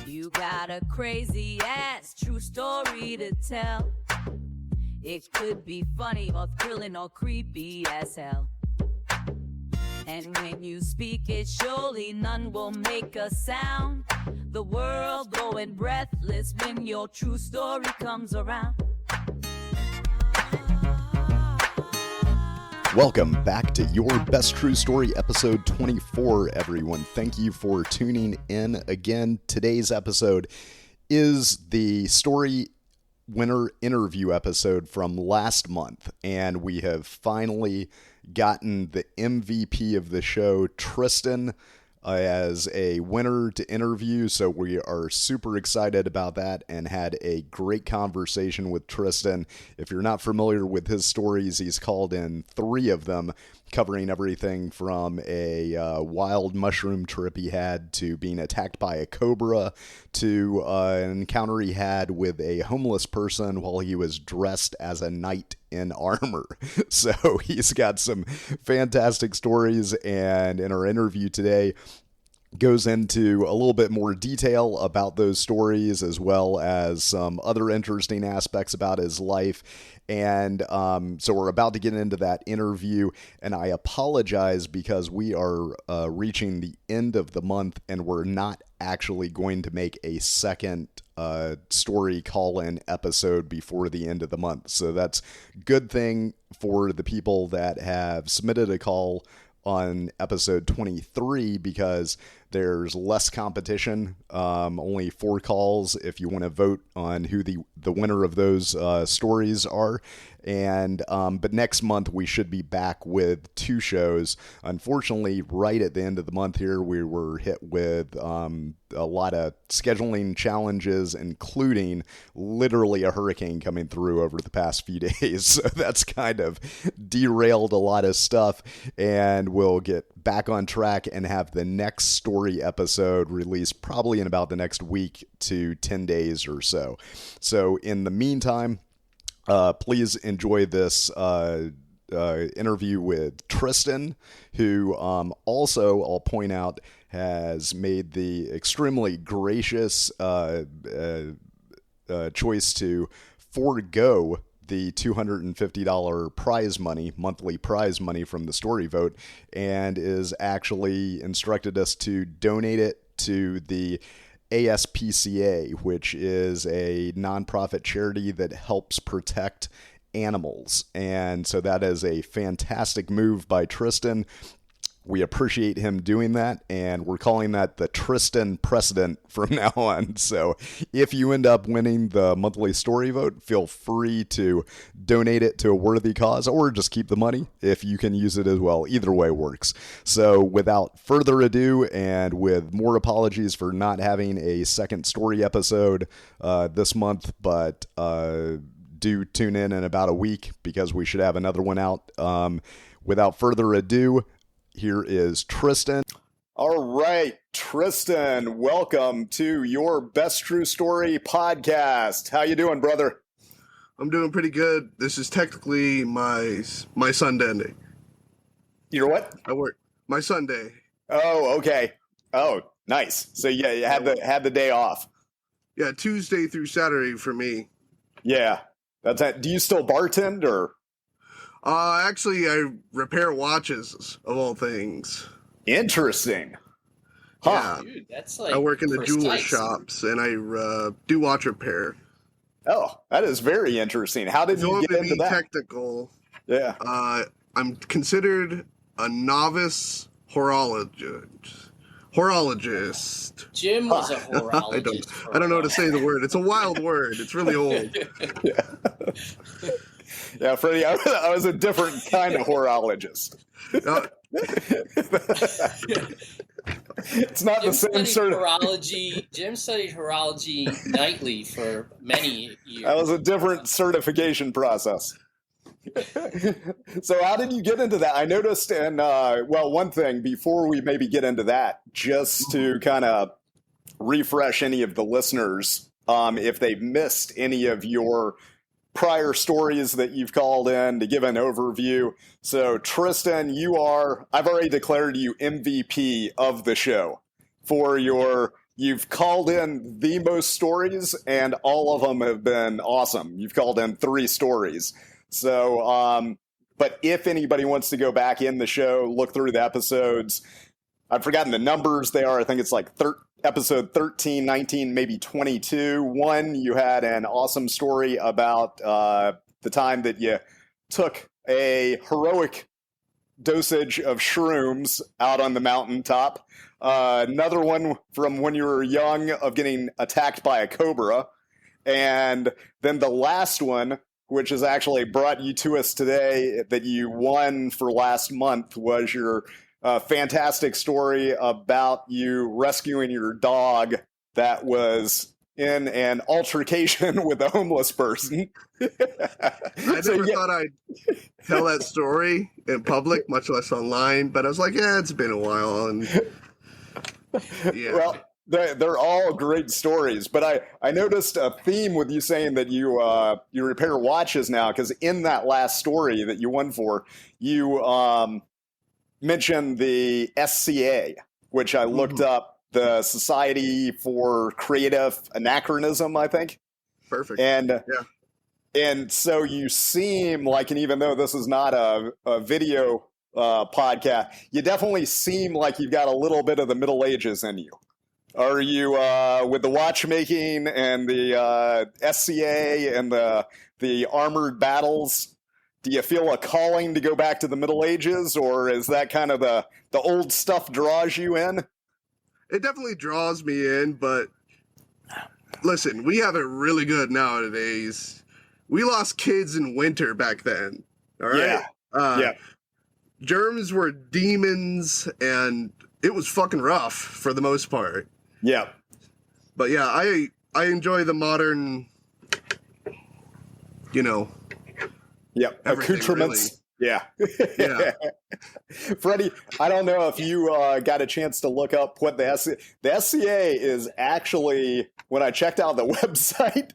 You got a crazy ass true story to tell. It could be funny or thrilling or creepy as hell. And when you speak it, surely none will make a sound. The world going breathless when your true story comes around. Welcome back to Your Best True Story, episode 24, everyone. Thank you for tuning in again. Today's episode is the story winner interview episode from last month, and we have finally gotten the MVP of the show, Tristen, as a winner to interview, so we are super excited about that and had a great conversation with Tristen. If you're not familiar with his stories, he's called in 3 of them, covering everything from a wild mushroom trip he had to being attacked by a cobra to an encounter he had with a homeless person while he was dressed as a knight in armor. So he's got some fantastic stories, and in our interview today goes into a little bit more detail about those stories, as well as some other interesting aspects about his life. And so we're about to get into that interview, and I apologize because we are reaching the end of the month and we're not actually going to make a second story call-in episode before the end of the month. So that's a good thing for the people that have submitted a call on episode 23, because there's less competition, only 4 calls if you want to vote on who the winner of those stories are. And but next month we should be back with 2 shows. Unfortunately, right at the end of the month here, we were hit with a lot of scheduling challenges, including literally a hurricane coming through over the past few days. So that's kind of derailed a lot of stuff, and we'll get back on track and have the next story episode released probably in about the next week to 10 days or so. So in the meantime, please enjoy this interview with Tristen, who also, I'll point out, has made the extremely gracious choice to forego the $250 prize money, monthly prize money from the story vote, and is actually instructed us to donate it to the ASPCA, which is a nonprofit charity that helps protect animals. And so that is a fantastic move by Tristen. We appreciate him doing that, and we're calling that the Tristen precedent from now on. So if you end up winning the monthly story vote, feel free to donate it to a worthy cause, or just keep the money if you can use it as well. Either way works. So without further ado, and with more apologies for not having a second story episode this month, but do tune in about a week because we should have another one out. Without further ado, here is Tristen. All right, Tristen, welcome to Your Best True Story podcast. How you doing, brother? I'm doing pretty good. This is technically my Sunday. Your what? I work my Sunday. Oh, okay. Oh, nice. So yeah, you had the day off. Yeah, Tuesday through Saturday for me. Yeah, that's that. Do you still bartend or? Actually, I repair watches, of all things. Interesting. Huh. Yeah. Dude, that's like I work in the precise. jeweler shops, and I do watch repair. Oh, that is very interesting. How did you get into that? Technical. Yeah. I'm considered a novice horologist. Jim was a horologist. I don't know how to say the word. It's a wild word. It's really old. Yeah. Yeah, Freddie, I was a different kind of horologist. It's not Jim the same sort of horology. Jim studied horology nightly for many years. That was a different certification process. So how did you get into that? I noticed, and well, one thing before we maybe get into that, just to kind of refresh any of the listeners, if they've missed any of your prior stories that you've called in, to give an overview. So Tristen, I've already declared you MVP of the show for your you've called in the most stories, and all of them have been awesome. You've called in 3 stories. So, but if anybody wants to go back in the show, look through the episodes, I've forgotten the numbers they are. I think it's like episode 13, 19, maybe 22. One, you had an awesome story about the time that you took a heroic dosage of shrooms out on the mountaintop. Another one from when you were young of getting attacked by a cobra. And then the last one, which has actually brought you to us today, that you won for last month, was your fantastic story about you rescuing your dog that was in an altercation with a homeless person. I never thought I'd tell that story in public, much less online, but I was like, yeah, it's been a while. And yeah. Well, they're all great stories, but I noticed a theme with you saying that you repair watches now, because in that last story that you won for, you mentioned the SCA, which I looked up, the Society for Creative Anachronism, I think. Perfect. And so you seem like, and even though this is not a video podcast, you definitely seem like you've got a little bit of the Middle Ages in you. Are you, with the watchmaking and the SCA and the armored battles, do you feel a calling to go back to the Middle Ages, or is that kind of the old stuff draws you in? It definitely draws me in, but listen, we have it really good nowadays. We lost kids in winter back then. All right. Yeah. Germs were demons, and it was fucking rough for the most part. Yeah. But yeah, I enjoy the modern, accoutrements. Really. Yeah. Yeah. Freddie, I don't know if you got a chance to look up what the SCA is actually. When I checked out the website,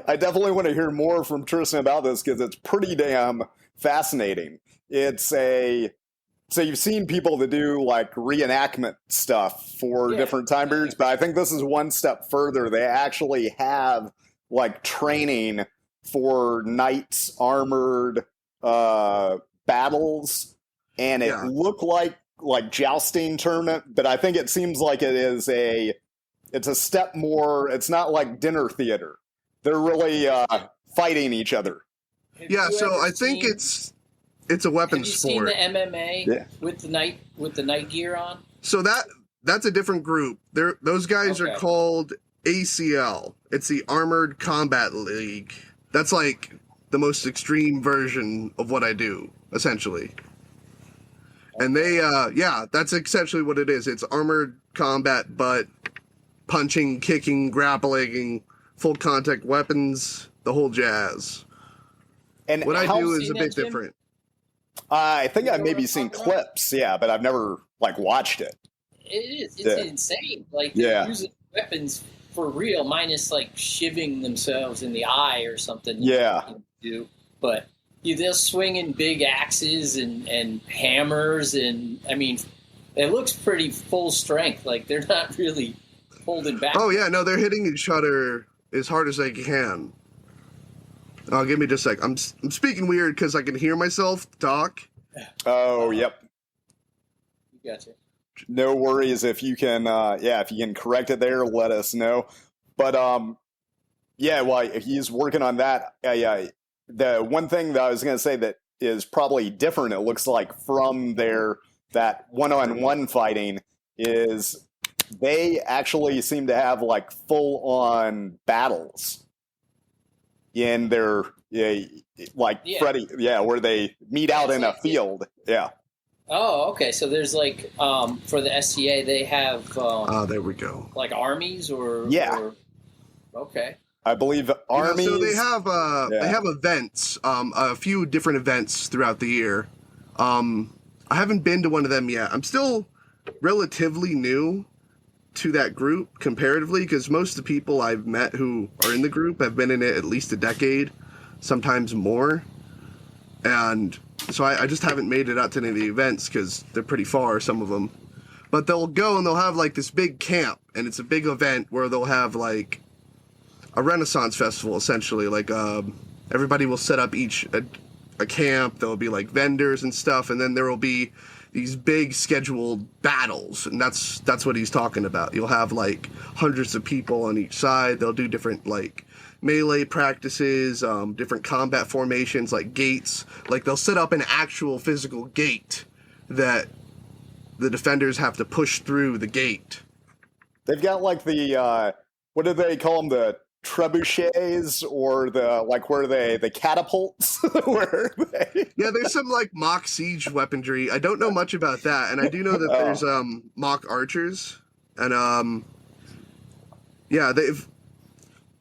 I definitely want to hear more from Tristen about this, because it's pretty damn fascinating. So you've seen people that do like reenactment stuff for different time periods, but I think this is one step further. They actually have like training for knights armored battles, and it looked like jousting tournament, but I think it seems like it's a step more. It's not like dinner theater. They're really fighting each other. Yeah, so I think it's a weapons sport. Have you seen the MMA with the night gear on? So that's a different group. Those guys are called ACL. It's the Armored Combat League. That's like the most extreme version of what I do, essentially. And they, that's essentially what it is. It's armored combat, but punching, kicking, grappling, full contact weapons, the whole jazz. And what I do is a bit different. I think I've maybe seen clips, but I've never watched it. It is. It's insane. They're using weapons for real, minus shivving themselves in the eye or something. But they're swinging big axes and hammers, and I mean, it looks pretty full strength. They're not really holding back. Oh yeah, no, they're hitting each other as hard as they can. Oh, give me just a sec. I'm speaking weird because I can hear myself talk. Oh, yep. You gotcha. No worries if you can. If you can correct it there, let us know. But while he's working on that, the one thing that I was going to say that is probably different, it looks like, from that one-on-one fighting is they actually seem to have full-on battles in their Freddie, where they meet out in a field. Yeah. Oh, okay. So there's for the SCA, they have there we go. Armies or okay. I believe armies. So they have events, a few different events throughout the year. I haven't been to one of them yet. I'm still relatively new to that group comparatively, because most of the people I've met who are in the group have been in it at least a decade, sometimes more. And so I just haven't made it out to any of the events because they're pretty far, some of them. But they'll go and they'll have like this big camp, and it's a big event where they'll have like a Renaissance festival, essentially. Like everybody will set up a camp. There'll be like vendors and stuff, and then there will be these big scheduled battles, and that's what he's talking about. You'll have like hundreds of people on each side. They'll do different like melee practices, different combat formations, like gates. Like they'll set up an actual physical gate that the defenders have to push through the gate. They've got like the what do they call them? The trebuchets, or the catapults? Yeah, there's some like mock siege weaponry. I don't know much about that, and I do know that there's mock archers, and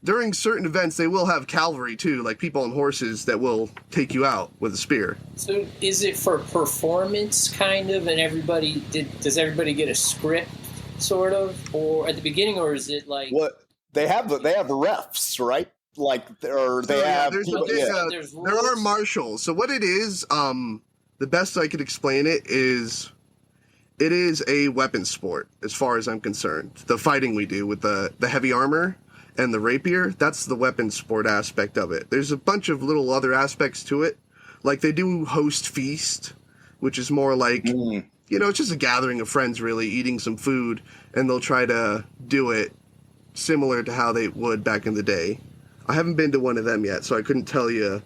during certain events they will have cavalry too, like people on horses that will take you out with a spear. So is it for performance kind of, and does everybody get a script sort of, or at the beginning, or is it like what they have refs, right? Like, or they have there are marshals. So what it is, the best I could explain it is a weapon sport as far as I'm concerned. The fighting we do with the heavy armor and the rapier, that's the weapon sport aspect of it. There's a bunch of little other aspects to it. Like they do host feast, which is more like, it's just a gathering of friends really eating some food, and they'll try to do it similar to how they would back in the day. I haven't been to one of them yet, so I couldn't tell you.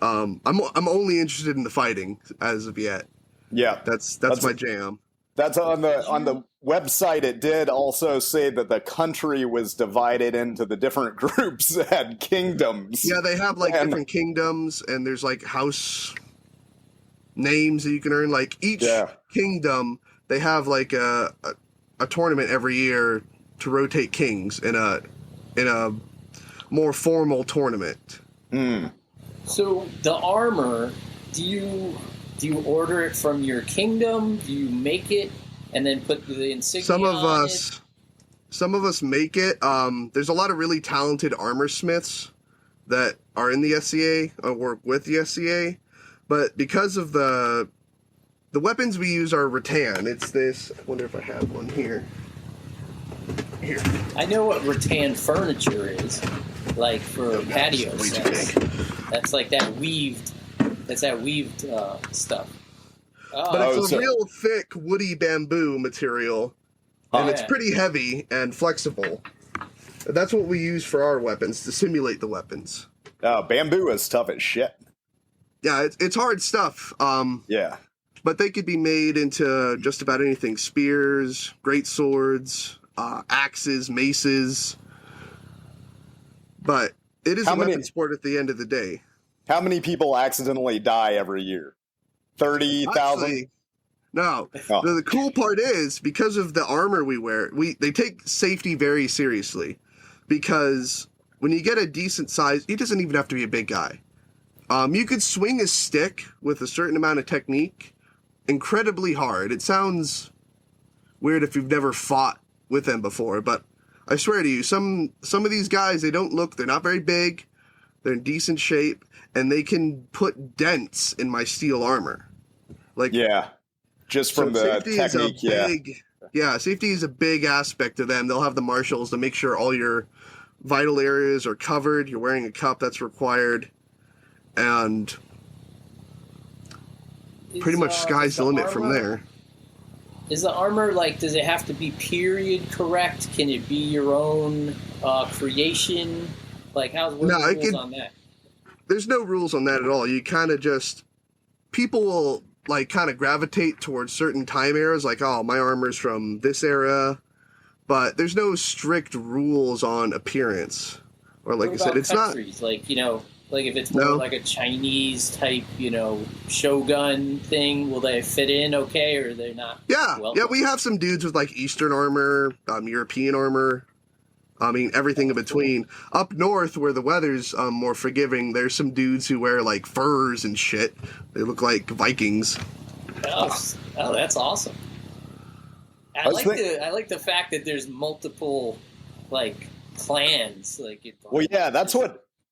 I'm only interested in the fighting as of yet. Yeah. That's my jam. That's on the website. It did also say that the country was divided into the different groups that had kingdoms. Yeah, they have like different kingdoms, and there's like house names that you can earn. Like each kingdom, they have like a tournament every year to rotate kings in a more formal tournament. So the armor, do you order it from your kingdom? Do you make it and then put the insignia on it? Some of us make it. There's a lot of really talented armor smiths that are in the SCA or work with the SCA, but because of the weapons we use are rattan. It's this. I wonder if I have one here. Here. I know what rattan furniture is, like for patio sets. That's like that weaved. That's that weaved stuff. But it's a real thick woody bamboo material, and it's pretty heavy and flexible. That's what we use for our weapons to simulate the weapons. Bamboo is tough as shit. Yeah, it's hard stuff. But they could be made into just about anything: spears, great swords, axes, maces. But it is a weapon sport at the end of the day. How many people accidentally die every year? 30,000? No. The cool part is, because of the armor we wear, they take safety very seriously. Because when you get a decent size, it doesn't even have to be a big guy. You could swing a stick with a certain amount of technique incredibly hard. It sounds weird if you've never fought with them before, but I swear to you, some of these guys, they're not very big, they're in decent shape, and they can put dents in my steel armor. Just from the technique. Safety is a big aspect of them. They'll have the marshals to make sure all your vital areas are covered. You're wearing a cup that's required, and pretty much sky's the limit from there. Is the armor, does it have to be period correct? Can it be your own creation? What's the rules on that? There's no rules on that at all. You kind of people will kind of gravitate towards certain time eras, my armor's from this era, but there's no strict rules on appearance. Or what I said, it's countries? If it's more like a Chinese type, shogun thing, will they fit in okay, or are they not? Yeah, we have some dudes with Eastern armor, European armor. I mean, everything in between. Up north, where the weather's more forgiving, there's some dudes who wear furs and shit. They look like Vikings. Oh, that's awesome. I like the fact that there's multiple clans.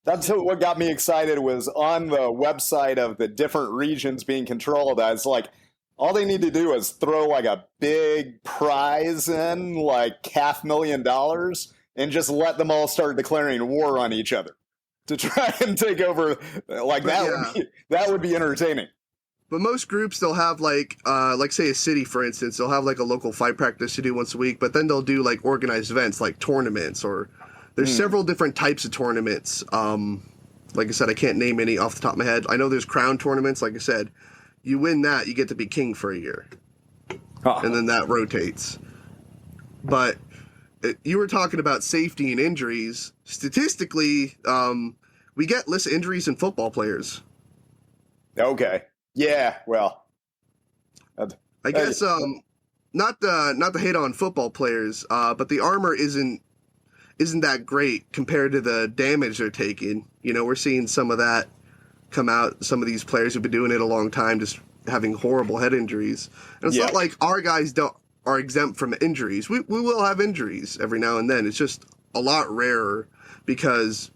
That's what got me excited was on the website of the different regions being controlled. I was All they need to do is throw like a big prize in, like $500,000, and just let them all start declaring war on each other to try and take over. Like that would be entertaining. But most groups, they'll have like say a city, for instance, they'll have like a local fight practice to do once a week, but then they'll do like organized events like tournaments, or there's several different types of tournaments. Like I said, I can't name any off the top of my head. I know there's crown tournaments. Like I said, you win that, you get to be king for a year. And then that rotates. But you were talking about safety and injuries. Statistically, we get less injuries in football players. Okay. Yeah, well. I guess not to hate on football players, but the armor isn't that great compared to the damage they're taking. You know, we're seeing some of that come out. Some of these players who've been doing it a long time just having horrible head injuries. And it's not like our guys are exempt from injuries. We will have injuries every now and then. It's just a lot rarer because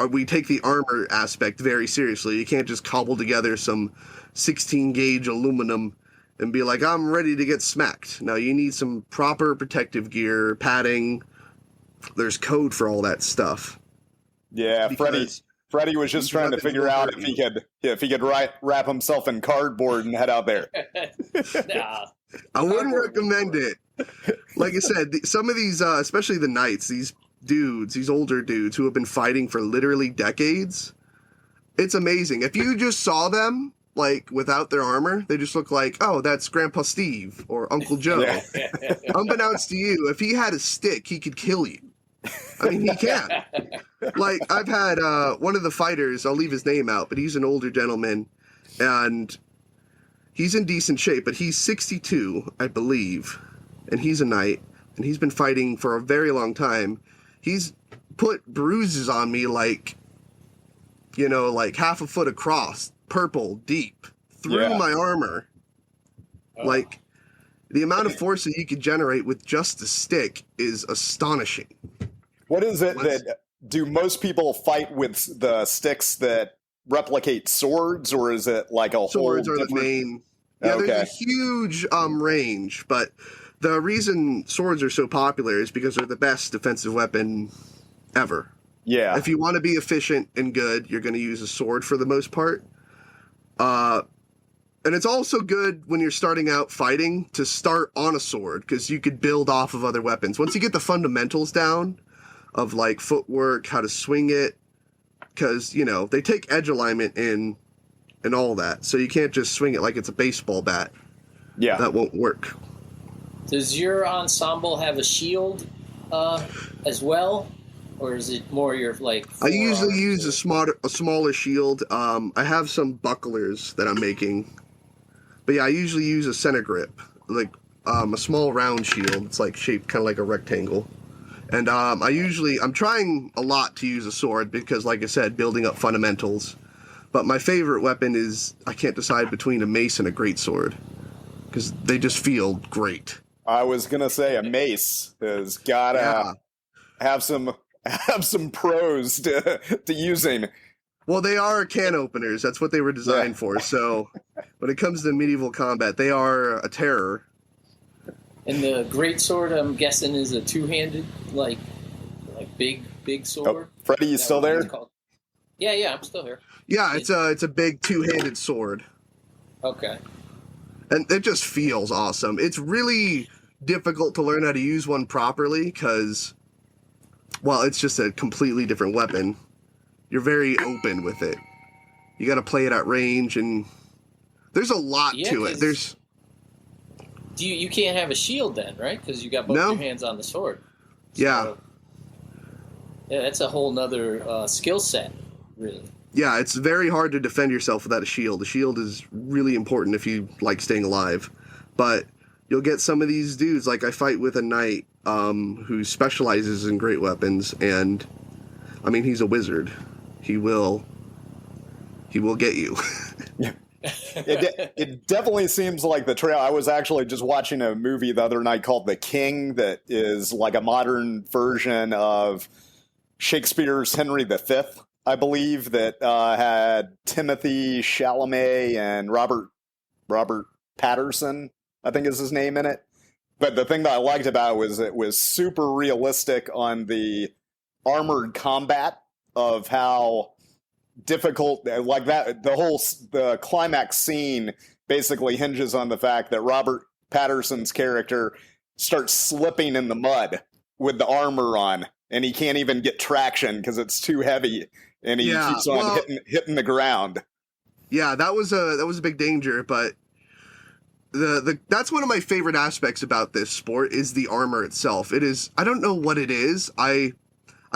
we take the armor aspect very seriously. You can't just cobble together some 16 gauge aluminum and be like, I'm ready to get smacked. No, you need some proper protective gear, padding. There's code for all that stuff. Yeah, Freddie was just trying to figure out if he could wrap himself in cardboard and head out there. Nah. I wouldn't recommend it. Like I said, some of these, especially the knights, these older dudes who have been fighting for literally decades, it's amazing. If you just saw them, like, without their armor, they just look like, oh, that's Grandpa Steve or Uncle Joe. Unbeknownst to you, if he had a stick, he could kill you. I mean, he can. Like, I've had one of the fighters, I'll leave his name out, but he's an older gentleman, and he's in decent shape, but he's 62, I believe, and he's a knight, and he's been fighting for a very long time. He's put bruises on me like, you know, like half a foot across, purple, deep, through my armor. Like, the amount of force that you could generate with just a stick is astonishing. What is it that do most people fight with the sticks that replicate swords, or is it like a swords whole are the main? Yeah, okay. There's a huge range, but the reason swords are so popular is because they're the best defensive weapon ever. Yeah. If you want to be efficient and good, you're going to use a sword for the most part. And it's also good when you're starting out fighting to start on a sword, because you could build off of other weapons. Once you get the fundamentals down of like footwork, how to swing it, because, you know, they take edge alignment in and all that. So you can't just swing it like it's a baseball bat. Yeah. That won't work. Does your ensemble have a shield as well? Or is it more your, like... I usually use a smaller shield. I have some bucklers that I'm making. But yeah, I usually use a center grip. Like, a small round shield. It's like shaped kind of like a rectangle. And I'm trying a lot to use a sword because, like I said, building up fundamentals. But my favorite weapon is, I can't decide between a mace and a greatsword, because they just feel great. I was going to say a mace has got to have some pros to using. Well, they are can openers. That's what they were designed for. So when it comes to medieval combat, they are a terror. And the greatsword, I'm guessing, is a two-handed, like big sword. Oh, Freddie, you still there? Yeah, I'm still here. Yeah, it's a big two-handed sword. Okay. And it just feels awesome. It's really difficult to learn how to use one properly because, well, it's just a completely different weapon. You're very open with it. You got to play it at range, and there's a lot to it. There's... You can't have a shield then, right? Because you got both your hands on the sword. So, yeah, that's a whole nother skill set, really. Yeah, it's very hard to defend yourself without a shield. A shield is really important if you like staying alive. But you'll get some of these dudes, like I fight with a knight who specializes in great weapons, and I mean, he's a wizard. He will get you. It definitely seems like the trail. I was actually just watching a movie the other night called The King that is like a modern version of Shakespeare's Henry V, I believe, that had Timothy Chalamet and Robert Patterson, I think is his name in it. But the thing that I liked about it was it was super realistic on the armored combat of how difficult, like that, the climax scene basically hinges on the fact that Robert Patterson's character starts slipping in the mud with the armor on, and he can't even get traction because it's too heavy, and he keeps on hitting the ground. Yeah, that was a big danger, but that's one of my favorite aspects about this sport is the armor itself. It is, I don't know what it is. I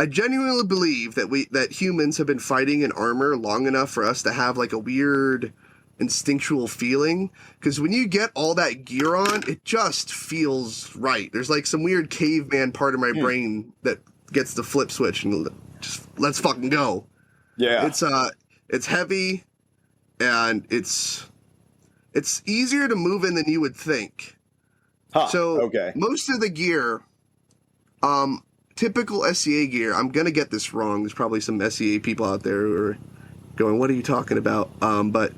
genuinely believe that humans have been fighting in armor long enough for us to have like a weird instinctual feeling, because when you get all that gear on, it just feels right. There's like some weird caveman part of my brain that gets the flip switch and just let's fucking go. Yeah. It's heavy and it's easier to move in than you would think. So most of the gear, typical SCA gear, I'm going to get this wrong. There's probably some SCA people out there who are going, what are you talking about? But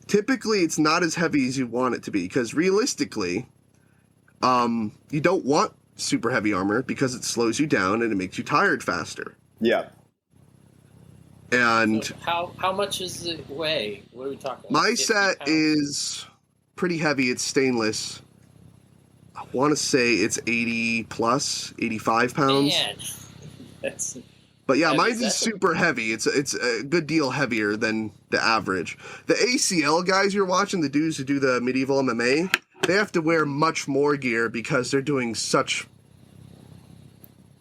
typically it's not as heavy as you want it to be, because realistically, you don't want super heavy armor because it slows you down and it makes you tired faster. Yeah. And so how much does it weigh? What are we talking about? My set is pretty heavy. It's stainless. I want to say it's 80 plus, 85 pounds. Man. But yeah, mine is super heavy. It's a good deal heavier than the average. The ACL guys you're watching, the dudes who do the medieval MMA, they have to wear much more gear because they're doing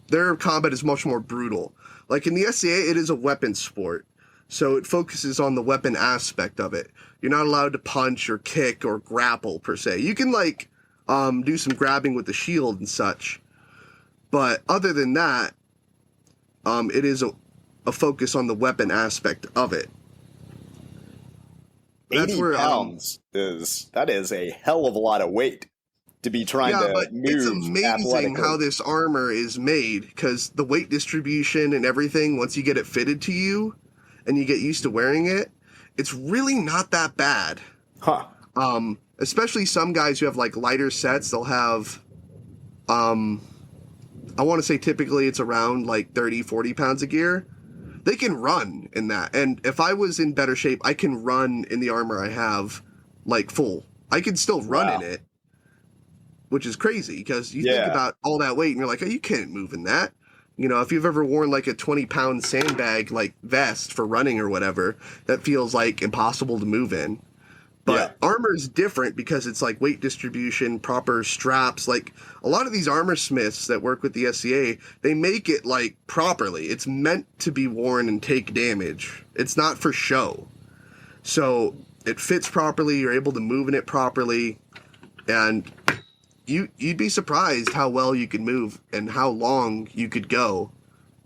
their combat is much more brutal. Like in the SCA, it is a weapon sport, so it focuses on the weapon aspect of it. You're not allowed to punch or kick or grapple per se. You can like do some grabbing with the shield and such, but other than that, it is a focus on the weapon aspect of it. That's 80 pounds that is a hell of a lot of weight to be trying to move. It's amazing how this armor is made, because the weight distribution and everything, once you get it fitted to you and you get used to wearing it, it's really not that bad. Huh. Especially some guys who have like lighter sets, they'll have, I want to say typically it's around like 30, 40 pounds of gear. They can run in that. And if I was in better shape, I can run in the armor I have like full. I can still run in it, which is crazy because you think about all that weight and you're like, oh, you can't move in that. You know, if you've ever worn like a 20-pound sandbag like vest for running or whatever, that feels like impossible to move in. But armor is different because it's like weight distribution, proper straps. Like a lot of these armor smiths that work with the SCA, they make it like properly. It's meant to be worn and take damage. It's not for show. So it fits properly. You're able to move in it properly. And you'd be surprised how well you can move and how long you could go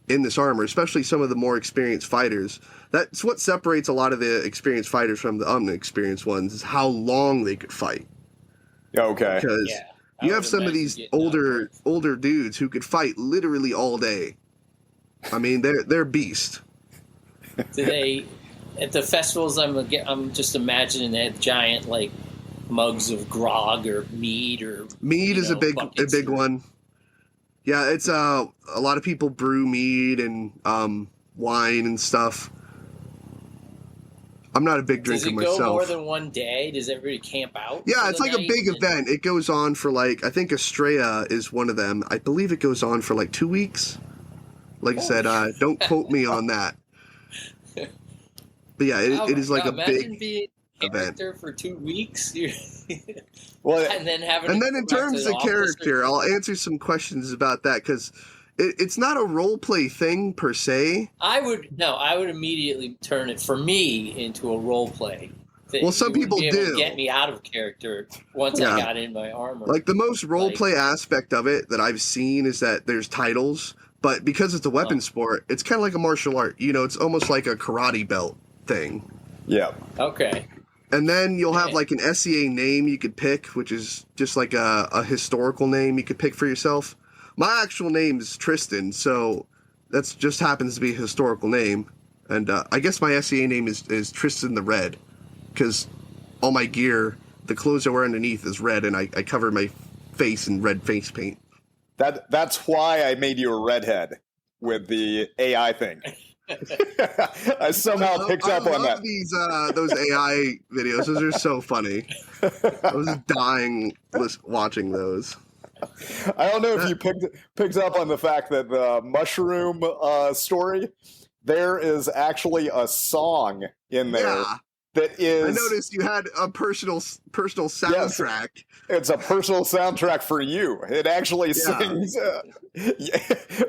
in this armor, especially some of the more experienced fighters. That's what separates a lot of the experienced fighters from the unexperienced ones, is how long they could fight. Okay. Because you have some of these older dudes who could fight literally all day. I mean, they're beast. Do they, at the festivals, I'm just imagining they have giant like mugs of grog or mead or is a big one. Yeah, it's a lot of people brew mead and wine and stuff. I'm not a big drinker myself. Does it go more than one day? Does everybody camp out? Yeah, it's like a big event. It goes on for like, I think Estrella is one of them. I believe it goes on for like 2 weeks. Like I said, don't quote me on that. But yeah, it is like a big event for 2 weeks. Well, and then in terms of character, I'll answer some questions about that because it's not a role play thing per se. I would immediately turn it for me into a role play thing. Well, some people do get me out of character once I got in my armor. Like the most role play aspect of it that I've seen is that there's titles, but because it's a weapon sport, it's kind of like a martial art. You know, it's almost like a karate belt thing. Yeah. Okay. And then you'll have like an SCA name you could pick, which is just like a historical name you could pick for yourself. My actual name is Tristen, so that's just happens to be a historical name. And I guess my SCA name is Tristen the Red, because all my gear the clothes I wear underneath is red, and I cover my face in red face paint. That's why I made you a redhead with the AI thing. I somehow picked up on that. These those AI videos. Those are so funny. I was dying watching those. I don't know if you picked up on the fact that the mushroom story, there is actually a song in there. Yeah. That is, I noticed you had a personal soundtrack. Yes, it's a personal soundtrack for you. It actually sings.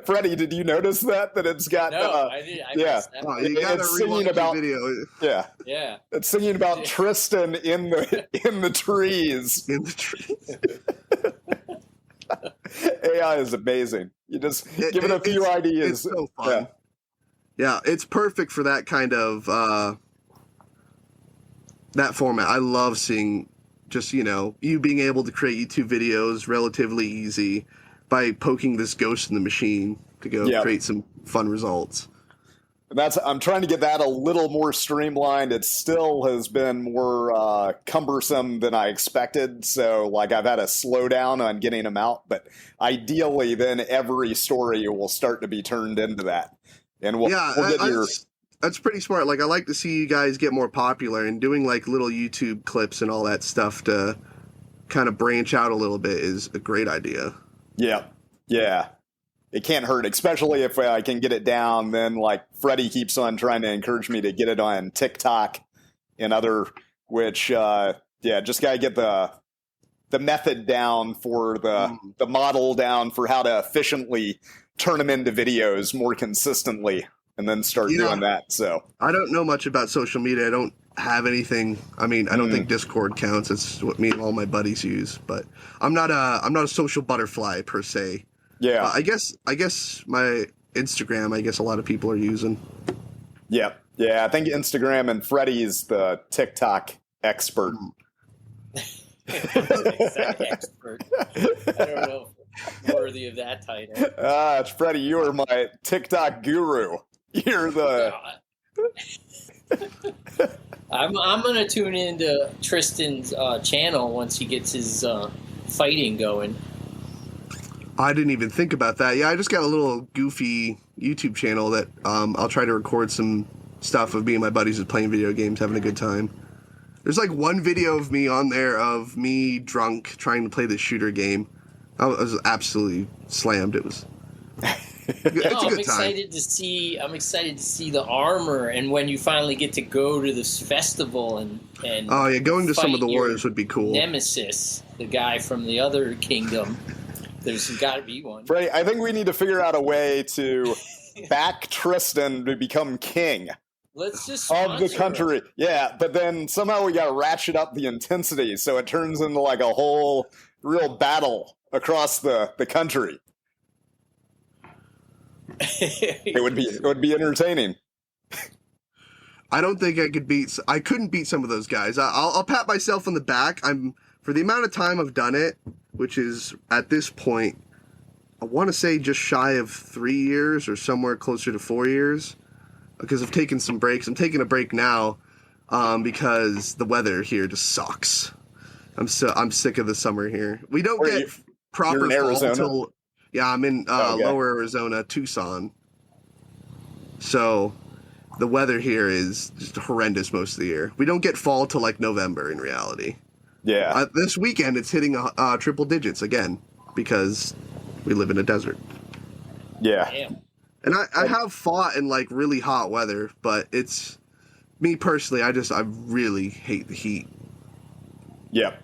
Freddie, did you notice that it's got? No, I did. I missed that. Oh, you gotta singing about the video. Yeah. It's singing about Tristen in the trees. In the trees. AI is amazing. You just give it a few ideas. It's so fun. Yeah, it's perfect for that kind of. That format. I love seeing just, you being able to create YouTube videos relatively easy by poking this ghost in the machine to go create some fun results. And I'm trying to get that a little more streamlined. It still has been more cumbersome than I expected. So I've had to slow down on getting them out. But ideally, then every story will start to be turned into that. And we'll get That's pretty smart. I like to see you guys get more popular, and doing little YouTube clips and all that stuff to kind of branch out a little bit is a great idea. Yeah. It can't hurt, especially if I can get it down. Then Freddie keeps on trying to encourage me to get it on TikTok and other, which, just got to get the method down for the model down for how to efficiently turn them into videos more consistently. And then start doing that. So I don't know much about social media. I don't have anything. I mean, I don't think Discord counts. It's what me and all my buddies use. But I'm not a social butterfly per se. Yeah. I guess my Instagram. I guess a lot of people are using. Yeah. I think Instagram, and Freddie's the TikTok expert. Expert. I don't know if I'm worthy of that title. It's Freddie. You are my TikTok guru. You're the. I'm gonna tune into Tristan's channel once he gets his fighting going. I didn't even think about that. Yeah, I just got a little goofy YouTube channel that I'll try to record some stuff of me and my buddies just playing video games, having a good time. There's one video of me on there of me drunk trying to play this shooter game. I was absolutely slammed. It was. It's a good I'm excited to see the armor, and when you finally get to go to this festival and going to some of the warriors would be cool. Nemesis, the guy from the other kingdom. There's got to be one. Right. I think we need to figure out a way to back Tristen to become king. Let's just of the country. Him. Yeah, but then somehow we got to ratchet up the intensity so it turns into a whole real battle across the country. It would be entertaining. I don't think I couldn't beat some of those guys. I'll pat myself on the back. For the amount of time I've done it, which is at this point, I want to say just shy of 3 years or somewhere closer to 4 years, because I've taken some breaks. I'm taking a break now because the weather here just sucks. I'm sick of the summer here. We don't get proper fall until. Yeah, I'm in lower Arizona, Tucson. So the weather here is just horrendous most of the year. We don't get fall till November in reality. Yeah. This weekend it's hitting triple digits again because we live in a desert. Yeah. Damn. And I have fought in really hot weather, but it's me personally, I really hate the heat. Yeah.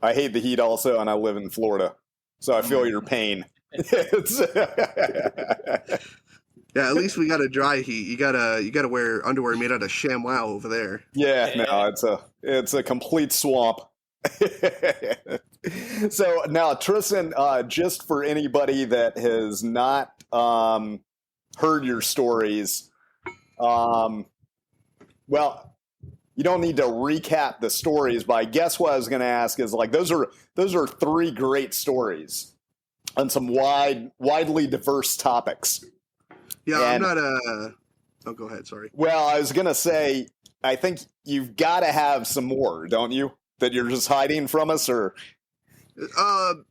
I hate the heat also, and I live in Florida. So I feel your pain. Yeah, at least we got a dry heat. You gotta wear underwear made out of ShamWow over there. Yeah, no, it's a complete swamp. So now, Tristen, just for anybody that has not heard your stories, well, you don't need to recap the stories, but I guess what I was going to ask is those are 3 great stories on some widely diverse topics. Yeah, I'm not a. Oh, go ahead. Sorry. Well, I was going to say, I think you've got to have some more, don't you? that you're just hiding from us, or?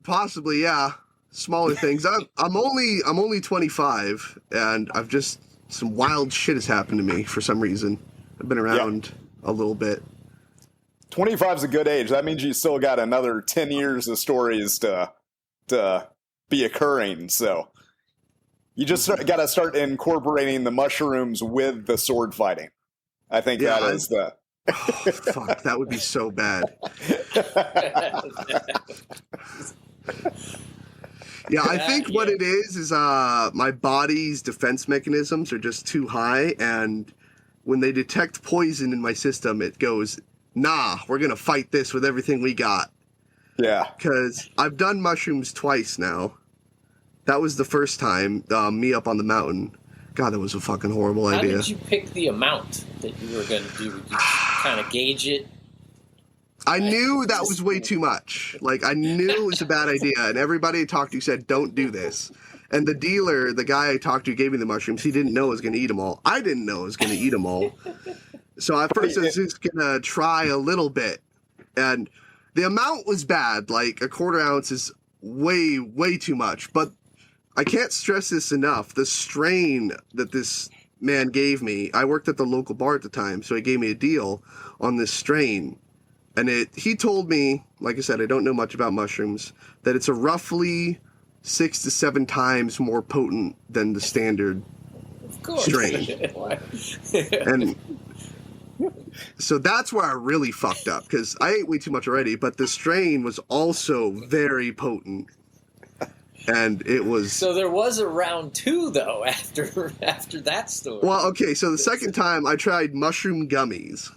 Possibly, yeah. Smaller things. I'm only 25, and I've just some wild shit has happened to me for some reason. I've been around a little bit. 25 is a good age. That means you still got another 10 years of stories to be occurring. So you just got to start incorporating the mushrooms with the sword fighting. I think that is the. Oh, fuck, that would be so bad. Yeah, I think what it is my body's defense mechanisms are just too high, and when they detect poison in my system, it goes, nah, we're going to fight this with everything we got. Yeah. Because I've done mushrooms twice now. That was the first time, me up on the mountain. God, that was a fucking horrible idea. How did you pick the amount that you were going to do? Did you kind of gauge it? I knew that was way too much. Like, I knew it was a bad idea, and everybody I talked to said, don't do this. And the dealer, the guy I talked to, gave me the mushrooms. He didn't know I was going to eat them all. I didn't know I was going to eat them all. So at first I was just going to try a little bit. And the amount was bad. Like, a quarter ounce is way, way too much. But I can't stress this enough. The strain that this man gave me, I worked at the local bar at the time, so he gave me a deal on this strain. And he told me, like I said, I don't know much about mushrooms, that it's a roughly 6 to 7 times more potent than the standard strain. And so that's where I really fucked up, because I ate way too much already, but the strain was also very potent. And it was... So there was a round 2, though, after that story. Well, okay, so the second time I tried mushroom gummies.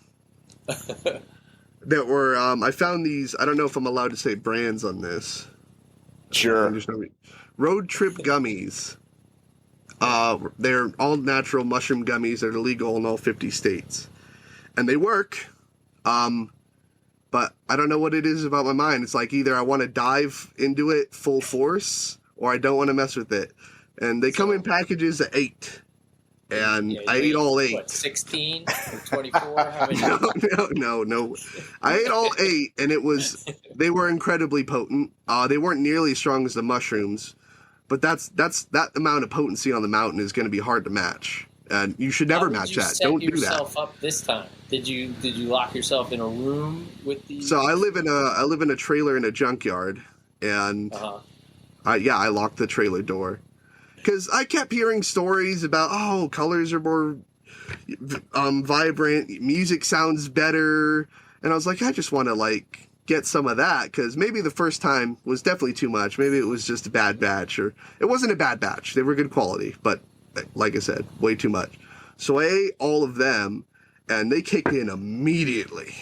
That were, I found these, I don't know if I'm allowed to say brands on this. Sure. Road Trip Gummies. They're all natural mushroom gummies that are legal in all 50 states. And they work, but I don't know what it is about my mind. It's like either I want to dive into it full force, or I don't want to mess with it. And they come in packages of 8. And I ate all 8. What, 16 or 24? How many? No. I ate all 8, and they were incredibly potent. They weren't nearly as strong as the mushrooms, but that amount of potency on the mountain is going to be hard to match. And you should never match that. Don't do that. How did you set yourself up this time? Did you lock yourself in a room with these? So I live in a trailer in a junkyard, and I locked the trailer door. Because I kept hearing stories about, colors are more vibrant, music sounds better. And I was like, I just want to, get some of that. Because maybe the first time was definitely too much. Maybe it was just a bad batch. Or it wasn't a bad batch. They were good quality. But, like I said, way too much. So I ate all of them, and they kicked in immediately.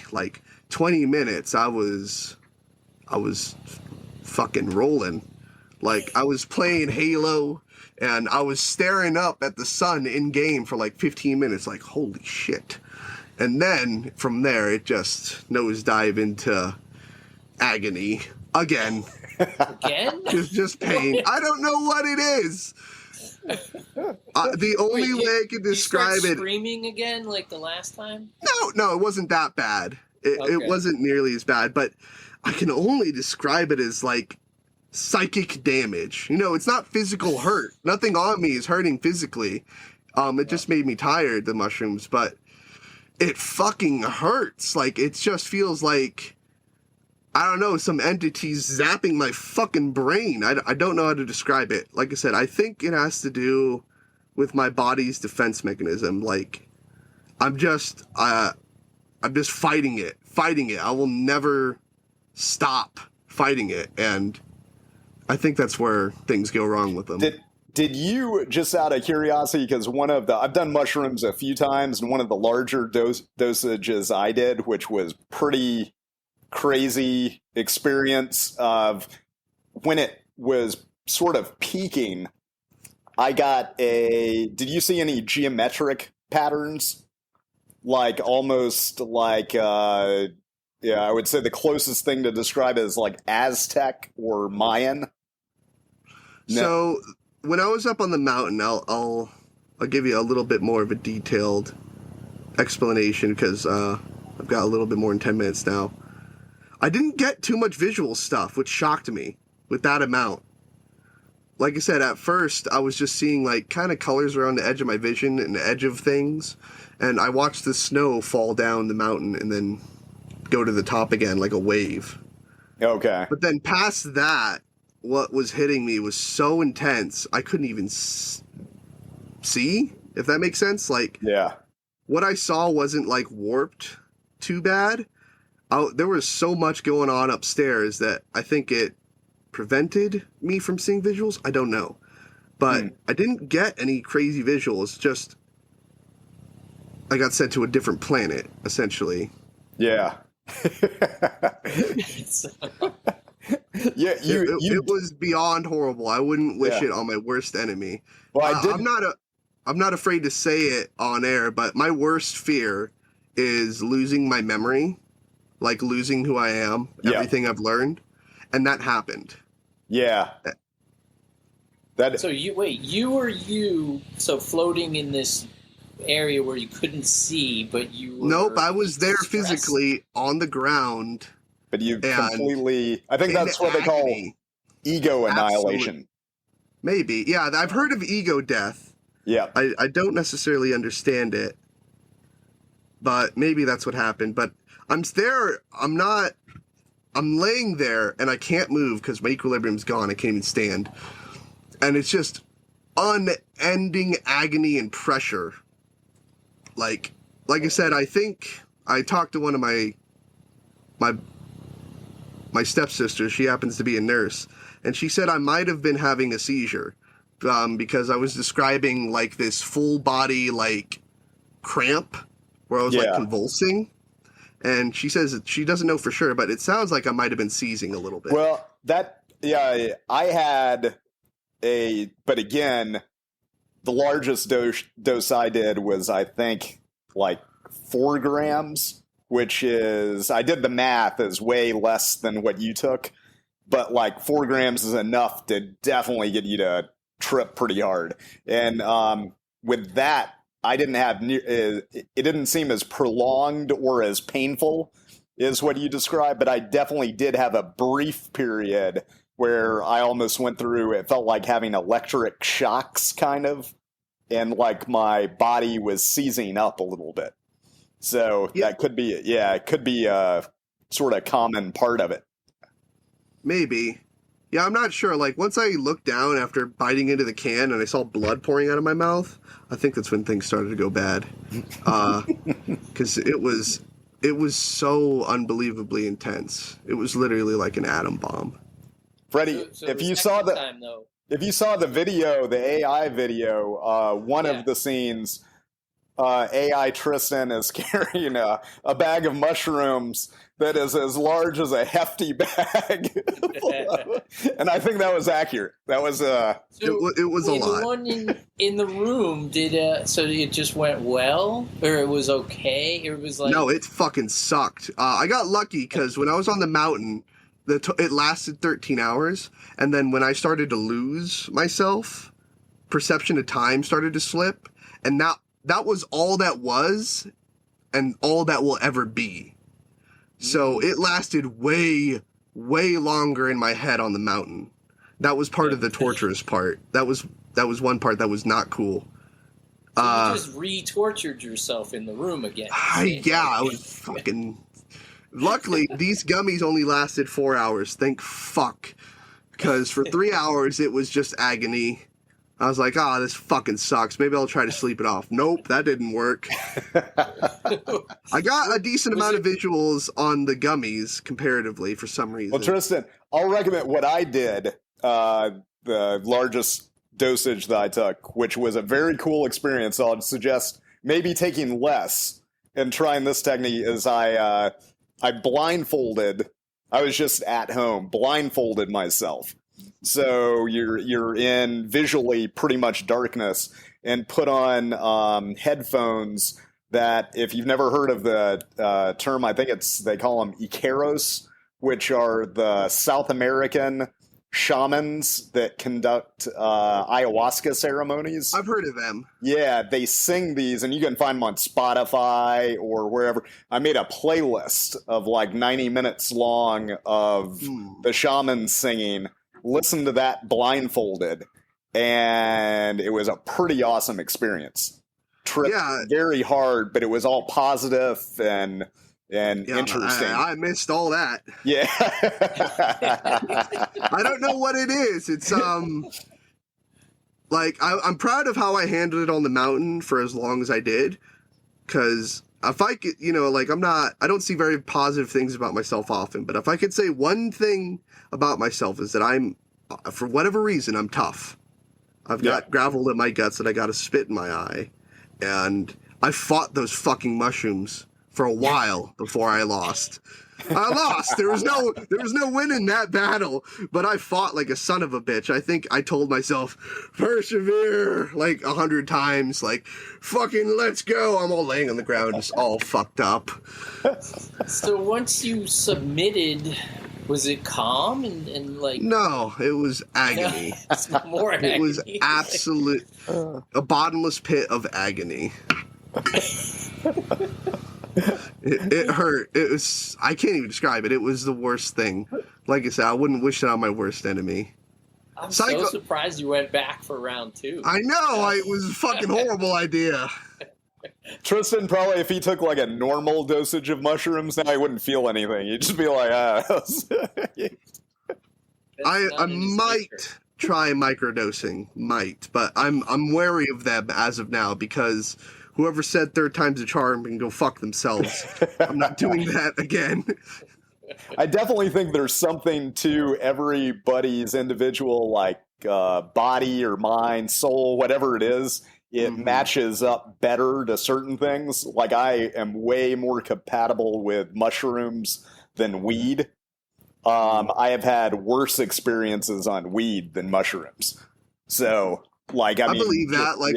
20 minutes, I was fucking rolling. I was playing Halo, and I was staring up at the sun in game for 15 minutes, holy shit. And then from there, it just nosedive into agony again. Again? just pain. I don't know what it is. The only way I could describe you start screaming again like the last time? No, it wasn't that bad. It wasn't nearly as bad, but I can only describe it as psychic damage. It's not physical hurt. Nothing on me is hurting physically. It just made me tired, the mushrooms, but it fucking hurts. It just feels like, I don't know, some entity's zapping my fucking brain. I don't know how to describe it. Like I said, I think it has to do with my body's defense mechanism. I'm just fighting it. I will never stop fighting it, and I think that's where things go wrong with them. Did you, just out of curiosity, because I've done mushrooms a few times, and one of the larger dosages I did, which was pretty crazy experience of when it was sort of peaking, I got did you see any geometric patterns? Almost I would say the closest thing to describe it is Aztec or Mayan. No. So when I was up on the mountain, I'll give you a little bit more of a detailed explanation, because I've got a little bit more than 10 minutes now. I didn't get too much visual stuff, which shocked me with that amount. Like I said, at first, I was just seeing like kind of colors around the edge of my vision and the edge of things. And I watched the snow fall down the mountain and then go to the top again like a wave. Okay. But then past that, what was hitting me was so intense, I couldn't even see, if that makes sense. Like, yeah. What I saw wasn't like warped too bad. There was so much going on upstairs that I think it prevented me from seeing visuals. I don't know. But I didn't get any crazy visuals. Just I got sent to a different planet, essentially. Yeah. Yeah, it was beyond horrible. I wouldn't wish it on my worst enemy. Well, I'm not afraid to say it on air, but my worst fear is losing my memory, like losing who I am, everything I've learned, and that happened. Yeah. So you were so floating in this area where you couldn't see, but you were... Nope, I was there physically on the ground. But you completely... I think that's what they call ego annihilation. Absolutely. Maybe. Yeah, I've heard of ego death. Yeah. I don't necessarily understand it, but maybe that's what happened. But I'm laying there, and I can't move because my equilibrium's gone. I can't even stand. And it's just unending agony and pressure. Like I said, I think I talked to one of my stepsisters. She happens to be a nurse, and she said I might have been having a seizure because I was describing like this full body like cramp where I was like convulsing. And she says that she doesn't know for sure, but it sounds like I might have been seizing a little bit. Well, I had but again, the largest dose I did was, I think, like 4 grams, which is, I did the math, is way less than what you took. But like 4 grams is enough to definitely get you to trip pretty hard. And with that, I didn't have, it didn't seem as prolonged or as painful as what you described, but I definitely did have a brief period where I almost went through, it felt like having electric shocks kind of, and like my body was seizing up a little bit. So that could be, it could be a sort of common part of it. Maybe. Yeah, I'm not sure. Like, once I looked down after biting into the can and I saw blood pouring out of my mouth, I think that's when things started to go bad. Because it was so unbelievably intense. It was literally like an atom bomb. Freddie, if you saw the video, the AI video, one of the scenes, AI Tristen is carrying a bag of mushrooms that is as large as a hefty bag. And I think that was accurate. That was it was a lot. The one in the room, so it just went well? Or it was okay? It was like... No, it fucking sucked. I got lucky because when I was on the mountain, it lasted 13 hours. And then when I started to lose myself, perception of time started to slip. And that was all that was and all that will ever be. So it lasted way, way longer in my head on the mountain. That was part of the torturous part. That was one part that was not cool. So you just re-tortured yourself in the room again. I was fucking... Luckily, these gummies only lasted 4 hours. Thank fuck. Because for 3 hours, it was just agony. I was like, this fucking sucks. Maybe I'll try to sleep it off. Nope, that didn't work. I got a decent amount of visuals on the gummies, comparatively, for some reason. Well, Tristen, I'll recommend what I did, the largest dosage that I took, which was a very cool experience. So I'd suggest maybe taking less and trying this technique is I blindfolded. I was just at home, blindfolded myself. So you're in visually pretty much darkness, and put on headphones that, if you've never heard of the term, I think they call them Icaros, which are the South American shamans that conduct ayahuasca ceremonies. I've heard of them. Yeah, they sing these, and you can find them on Spotify or wherever. I made a playlist of like 90 minutes long of the shamans singing. Listen to that blindfolded, and it was a pretty awesome experience. Very hard, but it was all positive and interesting. I missed all that. Yeah. I don't know what it is. It's like I'm proud of how I handled it on the mountain for as long as I did, because if I could, like I don't see very positive things about myself often, but if I could say one thing about myself is that for whatever reason, I'm tough. I've got gravel in my guts that I got to spit in my eye, and I fought those fucking mushrooms for a while before I lost. I lost. There was no win in that battle, but I fought like a son of a bitch. I think I told myself, persevere, like 100 times, like, fucking let's go. I'm all laying on the ground, just all fucked up. So once you submitted, was it calm and like... No, it was agony. More agony. It was absolute, a bottomless pit of agony. It hurt. It was, I can't even describe it. It was the worst thing. Like I said, I wouldn't wish that on my worst enemy. I'm so surprised you went back for round 2. I know. It was a fucking horrible idea. Tristan, probably if he took like a normal dosage of mushrooms, then I wouldn't feel anything. You'd just be like, I might try microdosing, but I'm wary of them as of now, because whoever said third time's a charm can go fuck themselves. I'm not doing that again. I definitely think there's something to everybody's individual, like body or mind, soul, whatever it is. It matches up better to certain things. Like I am way more compatible with mushrooms than weed. I have had worse experiences on weed than mushrooms. So, like, I mean, believe that. Like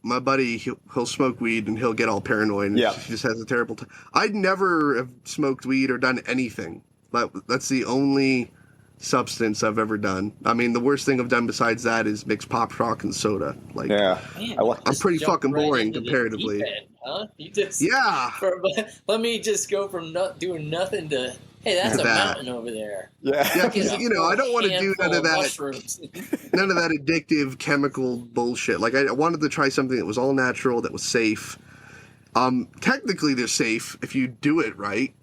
my buddy, he'll smoke weed and he'll get all paranoid. And he just has a terrible time. I'd never have smoked weed or done anything. That's the only substance I've ever done. I mean, the worst thing I've done besides that is mix pop rock and soda. Like, Man, I'm pretty fucking boring comparatively. Huh? You just let me just go from doing nothing to, hey, that's a mountain over there. Yeah, because I don't want to do none of that addictive chemical bullshit. Like, I wanted to try something that was all natural, that was safe. Technically, they're safe if you do it right.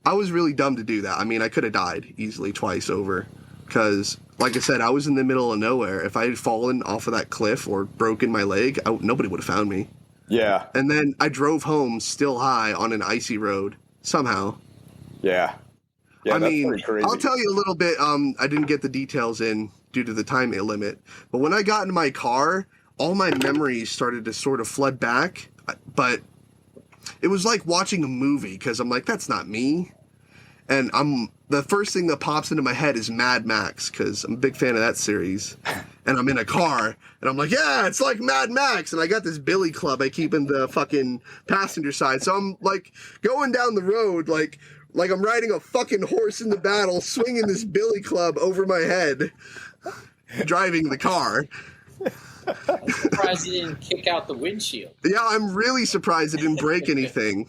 I was really dumb to do that. I mean, I could have died easily twice over, because, like I said, I was in the middle of nowhere. If I had fallen off of that cliff or broken my leg, nobody would have found me. Yeah. And then I drove home still high on an icy road somehow. Yeah, I mean, pretty crazy. I'll tell you a little bit. I didn't get the details in due to the time limit, but when I got in my car, all my memories started to sort of flood back. But it was like watching a movie, because I'm like, that's not me. And the first thing that pops into my head is Mad Max, because I'm a big fan of that series. And I'm in a car, and I'm like, yeah, it's like Mad Max. And I got this billy club I keep in the fucking passenger side. So I'm like going down the road, like I'm riding a fucking horse in the battle, swinging this billy club over my head, driving the car. I'm surprised you didn't kick out the windshield. Yeah, I'm really surprised it didn't break anything.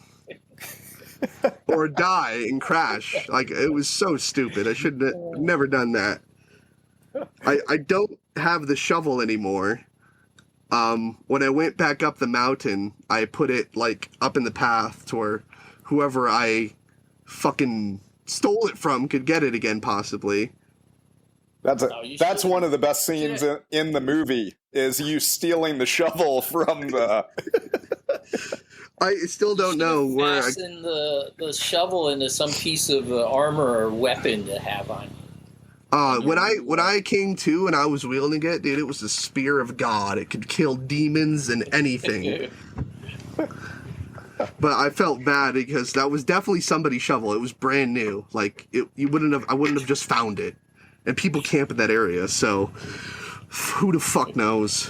Or die and crash. Like, it was so stupid. I should have never done that. I don't have the shovel anymore. When I went back up the mountain, I put it, like, up in the path to where whoever I fucking stole it from could get it again, possibly. That's one of the best scenes in the movie, is you stealing the shovel from the... I still don't know where. Fasten the shovel into some piece of armor or weapon to have on. When I came to and I was wielding it, dude, it was the spear of God. It could kill demons and anything. But I felt bad because that was definitely somebody's shovel. It was brand new. Like, I wouldn't have just found it. And people camp in that area, so who the fuck knows?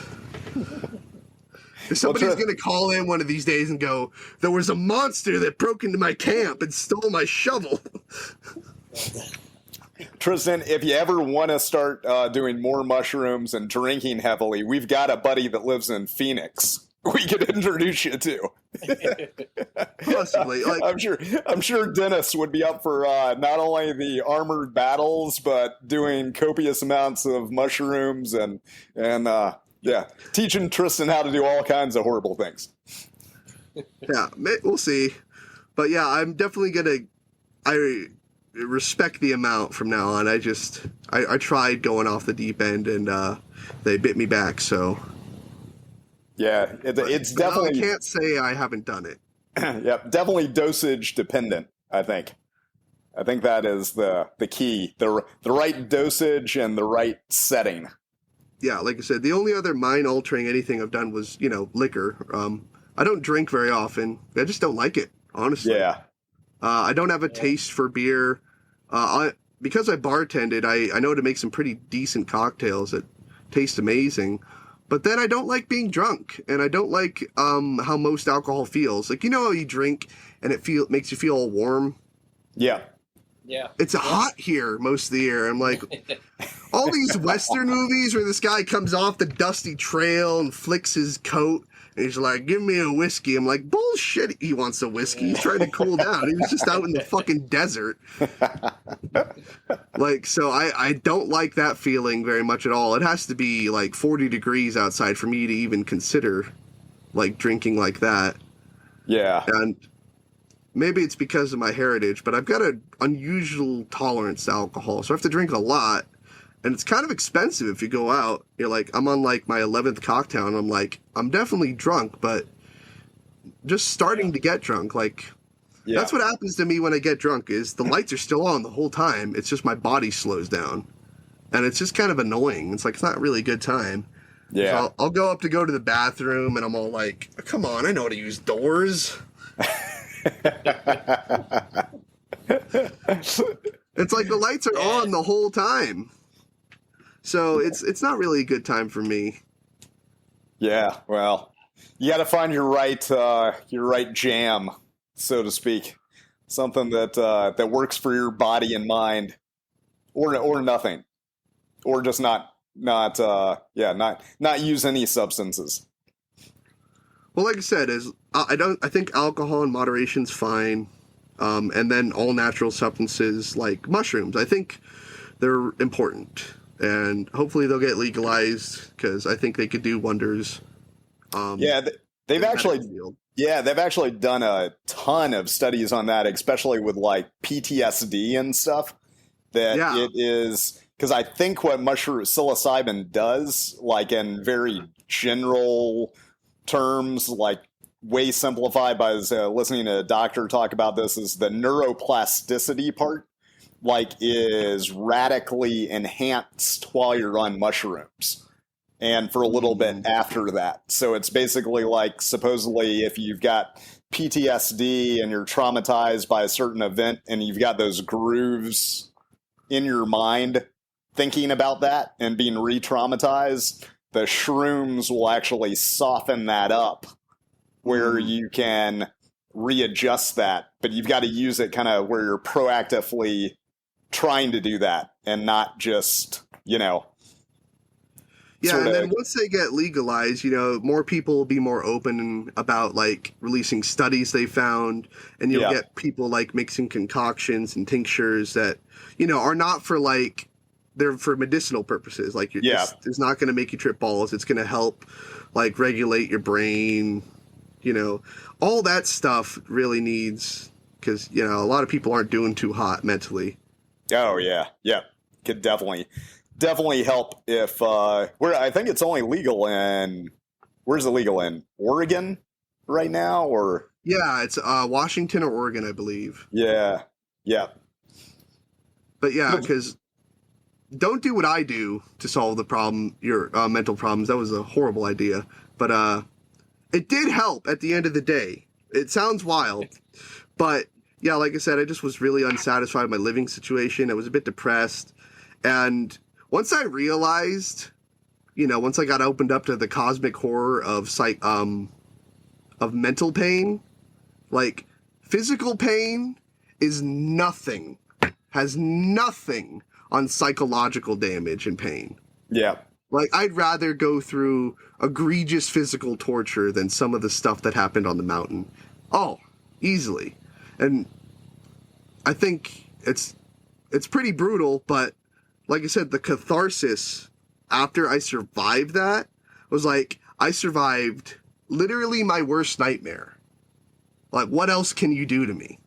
If somebody's going to call in one of these days and go, there was a monster that broke into my camp and stole my shovel. Tristen, if you ever want to start doing more mushrooms and drinking heavily, we've got a buddy that lives in Phoenix we could introduce you to. Possibly. Like, I'm sure Dennis would be up for not only the armored battles, but doing copious amounts of mushrooms and teaching Tristen how to do all kinds of horrible things. Yeah, we'll see. But yeah, I'm definitely I respect the amount from now on. I tried going off the deep end and they bit me back, so. Yeah, it's definitely. I can't say I haven't done it. Yep, definitely dosage dependent, I think. I think that is the key. The right dosage and the right setting. Yeah, like I said, the only other mind-altering anything I've done was, liquor. I don't drink very often. I just don't like it, honestly. Yeah. I don't have a taste for beer. Because I bartended, I know how to make some pretty decent cocktails that taste amazing. But then I don't like being drunk, and I don't like how most alcohol feels. Like, how you drink and it makes you feel all warm? Yeah. Yeah. It's hot here most of the year. I'm like, all these Western movies where this guy comes off the dusty trail and flicks his coat, and he's like, give me a whiskey. I'm like, bullshit, he wants a whiskey. He's trying to cool down. He was just out in the fucking desert. Like, so I don't like that feeling very much at all. It has to be like 40 degrees outside for me to even consider like drinking like that. Yeah. And maybe it's because of my heritage, but I've got an unusual tolerance to alcohol. So I have to drink a lot. And it's kind of expensive if you go out. You're like, I'm on like my 11th cocktail, and I'm like, I'm definitely drunk, but just starting to get drunk. Like, that's what happens to me when I get drunk is the lights are still on the whole time. It's just my body slows down. And it's just kind of annoying. It's like, it's not really a good time. Yeah. So I'll go to the bathroom, and I'm all like, come on, I know how to use doors. It's like the lights are on the whole time. So it's not really a good time for me. Yeah, well, you got to find your right jam, so to speak, something that works for your body and mind, or nothing, or just not use any substances. Well, like I said, I think alcohol in moderation's fine, and then all natural substances like mushrooms, I think they're important. And hopefully they'll get legalized because I think they could do wonders. They've actually done a ton of studies on that, especially with like PTSD and stuff. It is because I think what mushroom psilocybin does, like in very general terms, like way simplified by listening to a doctor talk about this, is the neuroplasticity part. Like is radically enhanced while you're on mushrooms and for a little bit after that. So it's basically like supposedly if you've got PTSD and you're traumatized by a certain event and you've got those grooves in your mind thinking about that and being re-traumatized, the shrooms will actually soften that up where you can readjust that, but you've got to use it kind of where you're proactively trying to do that and not just, Yeah, and then once they get legalized, more people will be more open about like releasing studies they found, and you'll get people like mixing concoctions and tinctures that, are not for like, they're for medicinal purposes. Like, it's not going to make you trip balls. It's going to help like regulate your brain, all that stuff really needs, because, a lot of people aren't doing too hot mentally. Oh yeah, could definitely help if I think it's only legal in where's it legal in Oregon right now, or it's Washington or Oregon, I believe. Yeah. But because don't do what I do to solve the problem, your mental problems. That was a horrible idea, but it did help at the end of the day. It sounds wild, but. Yeah, like I said, I just was really unsatisfied with my living situation. I was a bit depressed. And once I realized, once I got opened up to the cosmic horror of mental pain, like physical pain is nothing has nothing on psychological damage and pain. Yeah. Like, I'd rather go through egregious physical torture than some of the stuff that happened on the mountain. Oh, easily. And I think it's pretty brutal, but like I said, the catharsis after I survived that was like, I survived literally my worst nightmare. Like, what else can you do to me?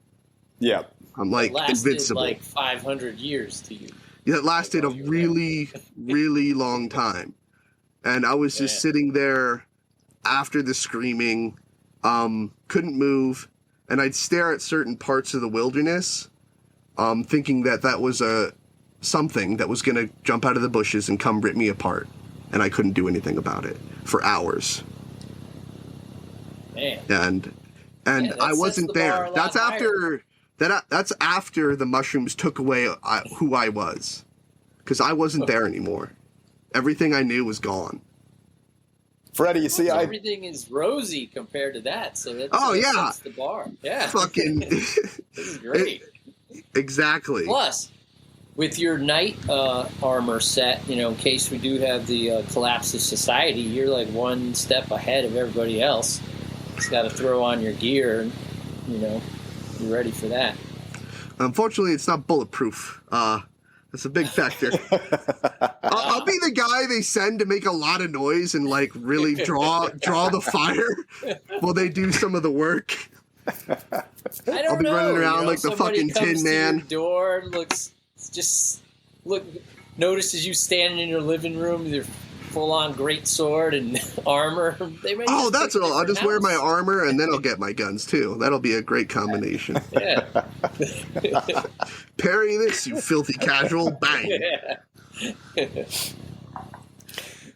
Yeah. I'm like invincible. Like 500 years to you. Yeah, it lasted a really, really long time. And I was just sitting there after the screaming, couldn't move, and I'd stare at certain parts of the wilderness, thinking that was something that was going to jump out of the bushes and come rip me apart. And I couldn't do anything about it for hours. Man. And I wasn't there. That's after that's after the mushrooms took away who I was, because I wasn't there anymore. Everything I knew was gone. Freddie, you see, everything is rosy compared to that. So that's that's the bar. Yeah, fucking. This is great. Exactly. Plus, with your knight armor set, in case we do have the collapse of society, you're like one step ahead of everybody else. Just got to throw on your gear, and you're ready for that. Unfortunately, it's not bulletproof. That's a big factor. I'll be the guy they send to make a lot of noise and like really draw the fire while they do some of the work. I'll be running around like the fucking Tin Man. Door notices you standing in your living room with your full-on great sword and armor. That's all. I'll just wear my armor and then I'll get my guns too. That'll be a great combination. Yeah. Parry this, you filthy casual. Bang. Yeah.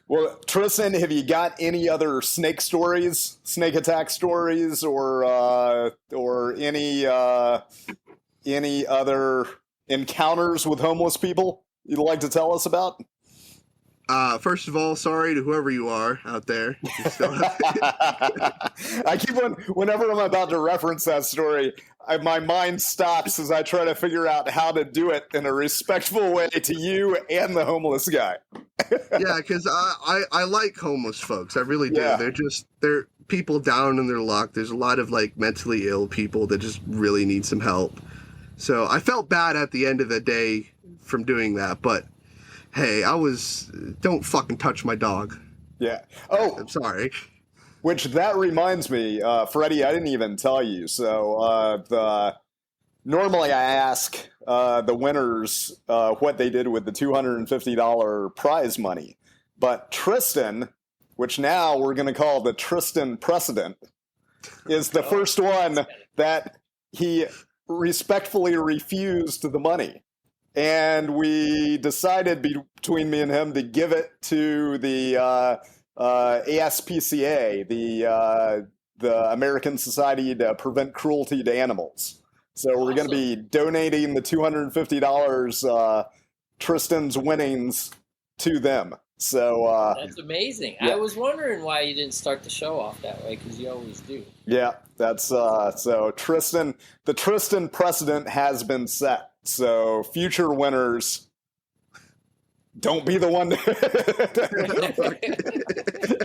Well, Tristen, have you got any other snake attack stories, or any other encounters with homeless people you'd like to tell us about? First of all, sorry to whoever you are out there. I keep whenever I'm about to reference that story, my mind stops as I try to figure out how to do it in a respectful way to you and the homeless guy. Yeah, because I like homeless folks. I really do. Yeah. They're people down in their luck. There's a lot of like mentally ill people that just really need some help. So I felt bad at the end of the day from doing that, but hey, don't fucking touch my dog. Yeah. Oh, I'm sorry. Which that reminds me, Freddie, I didn't even tell you. So normally I ask the winners what they did with the $250 prize money. But Tristen, which now we're going to call the Tristen precedent, is the first one that he respectfully refused the money. And we decided between me and him to give it to the ASPCA, the American Society to Prevent Cruelty to Animals. So we're going to be donating the $250 Tristen's winnings to them. So that's amazing. Yeah. I was wondering why you didn't start the show off that way, because you always do. Yeah, that's so Tristen. The Tristen precedent has been set. So future winners, don't be the one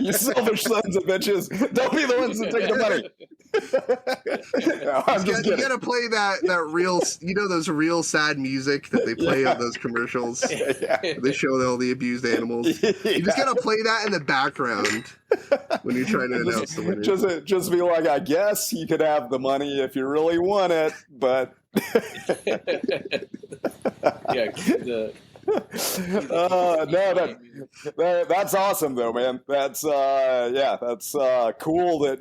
you selfish sons of bitches. Don't be the ones that take the money. No, I'm just kidding. You gotta play that real, those real sad music that they play on those commercials. Yeah. They show all the abused animals. You just gotta play that in the background when you're trying to announce the winners. Just be like, I guess you could have the money if you really want it, but that's awesome though, man. That's cool that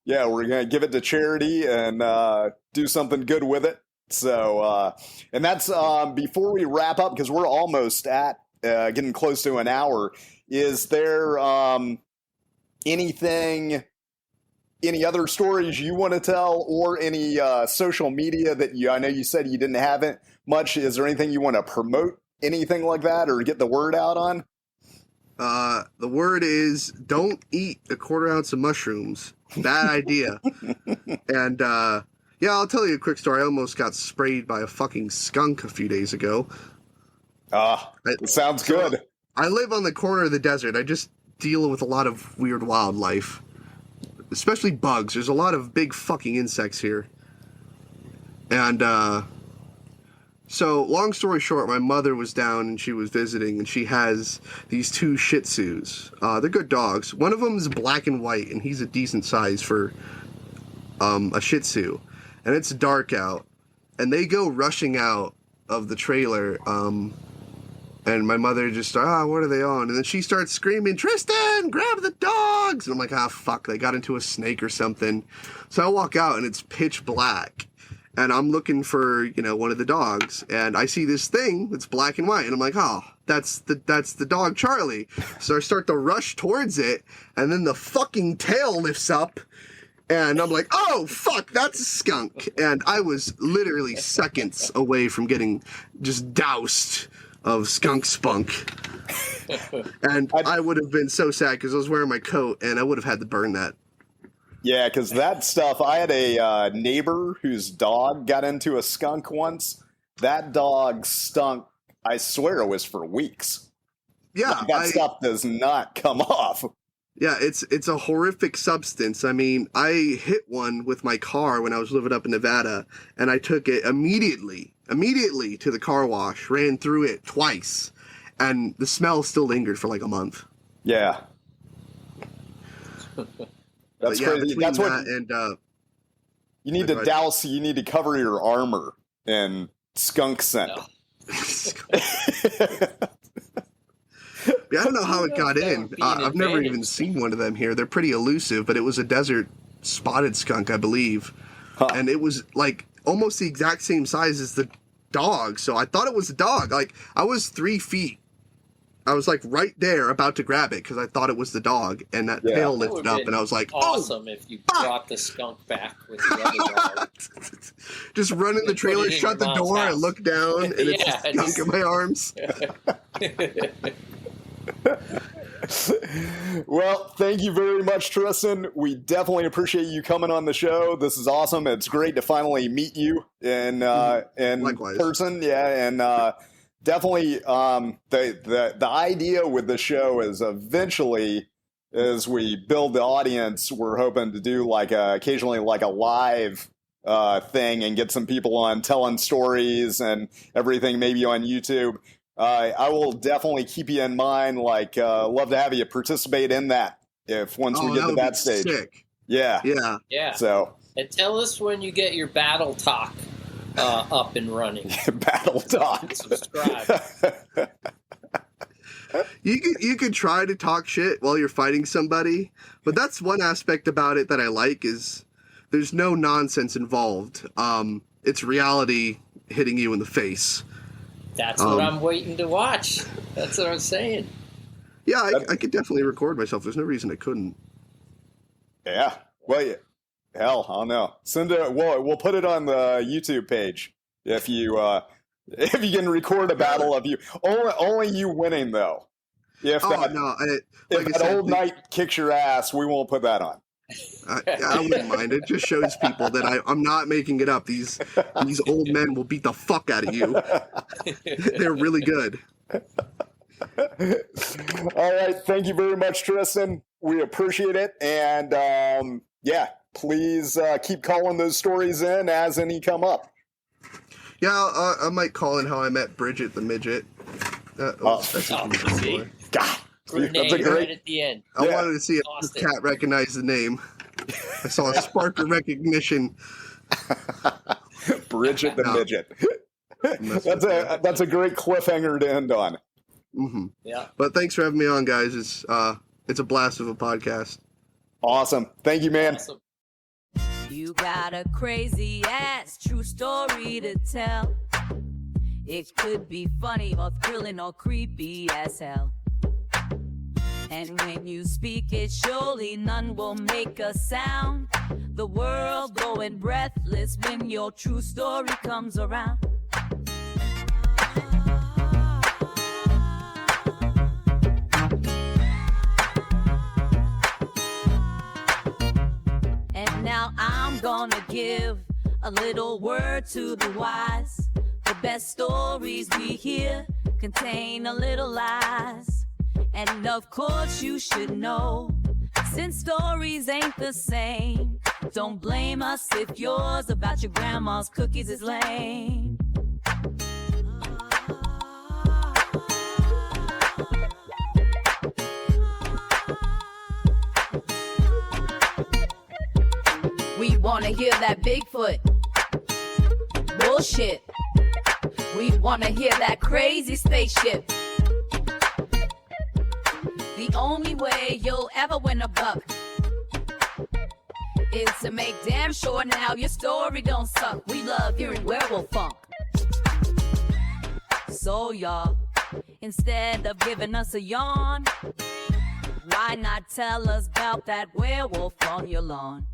we're gonna give it to charity and do something good with it. So and that's before we wrap up, because we're almost at getting close to an hour. Is there any other stories you want to tell, or any social media that I know you said you didn't have it much. Is there anything you want to promote, anything like that, or get the word out on? The word is, don't eat a quarter ounce of mushrooms. Bad idea. And Yeah, I'll tell you a quick story. I almost got sprayed by a fucking skunk a few days ago. It sounds good. I live on the corner of the desert. I just deal with a lot of weird wildlife, especially bugs. There's a lot of big fucking insects here. And, so, long story short, my mother was down and she was visiting, and she has these 2 Shih Tzus. They're good dogs. One of them is black and white, and he's a decent size for a Shih Tzu. And it's dark out, and they go rushing out of the trailer, and my mother just, what are they on? And then she starts screaming, Tristen, grab the dogs! And I'm like, fuck, they got into a snake or something. So I walk out, and it's pitch black. And I'm looking for, one of the dogs, and I see this thing that's black and white, and I'm like, that's the dog Charlie. So I start to rush towards it, and then the fucking tail lifts up, and I'm like, oh, fuck, that's a skunk. And I was literally seconds away from getting just doused of skunk spunk. And I would have been so sad because I was wearing my coat, and I would have had to burn that. Yeah, because that stuff, I had a neighbor whose dog got into a skunk once. That dog stunk, I swear it was for weeks. Yeah. That stuff does not come off. Yeah, it's a horrific substance. I mean, I hit one with my car when I was living up in Nevada, and I took it immediately to the car wash, ran through it twice, and the smell still lingered for like a month. Yeah. That's crazy. That's what you need to douse. You need to cover your armor in skunk scent. No. Yeah, I don't know how it got in. I've never even seen one of them here. They're pretty elusive, but it was a desert spotted skunk, I believe. And it was like almost the exact same size as the dog. So I thought it was a dog. Like, I was 3 feet. I was like right there about to grab it because I thought it was the dog, and that tail lifted up, and I was like, awesome if you brought the skunk back with the other dog. Just run in the trailer, shut the door, and look down, and it's a skunk in my arms. Well, thank you very much, Tristen. We definitely appreciate you coming on the show. This is awesome. It's great to finally meet you in person. Yeah, and definitely the idea with the show is eventually, as we build the audience, we're hoping to do occasionally a live thing and get some people on telling stories and everything, maybe on YouTube. I will definitely keep you in mind. Love to have you participate in that once we get to that stage. Sick. Yeah. So, and tell us when you get your battle talk up and running. Battle talk. Subscribe. You could try to talk shit while you're fighting somebody, but that's one aspect about it that I like is there's no nonsense involved. It's reality hitting you in the face. That's what I'm waiting to watch. That's what I'm saying. Yeah, I could definitely record myself. There's no reason I couldn't. Yeah. Well, yeah. Hell, I don't know. We'll put it on the YouTube page if you can record a battle of you. Only you winning though. If that old knight kicks your ass, we won't put that on. I wouldn't mind. It just shows people that I'm not making it up. These old men will beat the fuck out of you. They're really good. All right. Thank you very much, Tristen. We appreciate it. And please keep calling those stories in as any come up. Yeah, I might call in how I met Bridget the midget. See? God. That's a great right at the end. I wanted to see if this cat recognized the name. I saw a spark of recognition. Bridget the midget. That's a great cliffhanger to end on. Mm-hmm. Yeah. But thanks for having me on, guys. It's a blast of a podcast. Awesome. Thank you, man. Awesome. You got a crazy ass true story to tell. It could be funny or thrilling or creepy as hell. And when you speak it, surely none will make a sound. The world going breathless when your true story comes around. And now I'm gonna give A little word to the wise. The best stories we hear contain a little lies. And of course you should know, since stories ain't the same, don't blame us if yours about your grandma's cookies is lame. We wanna hear that Bigfoot bullshit. We wanna hear that crazy spaceship. The only way you'll ever win a buck is to make damn sure now your story don't suck. We love hearing werewolf funk. So y'all, instead of giving us a yawn, why not tell us about that werewolf on your lawn?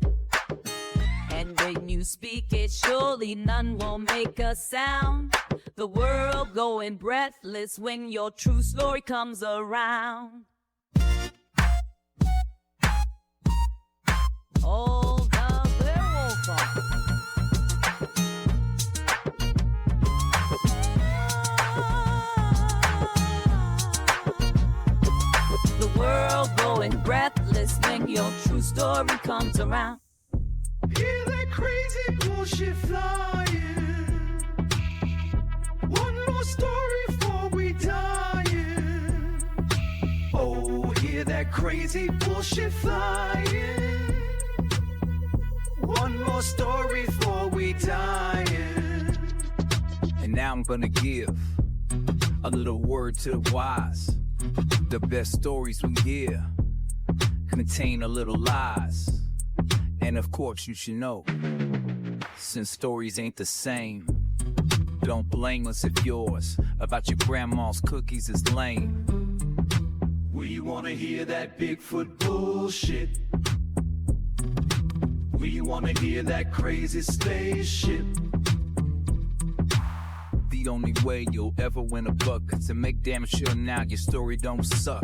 And when you speak it, surely none will make a sound. The world going breathless when your true story comes around. Oh, the werewolf funk. The world going breathless when your true story comes around. Hear that crazy bullshit flying. One more story before we dying. Oh, hear that crazy bullshit flying. One more story before we dying. And now I'm gonna give a little word to the wise. The best stories we hear contain a little lies. And of course you should know, since stories ain't the same, don't blame us if yours about your grandma's cookies is lame. We wanna hear that Bigfoot bullshit. We wanna hear that crazy spaceship. The only way you'll ever win a buck is to make damn sure now your story don't suck.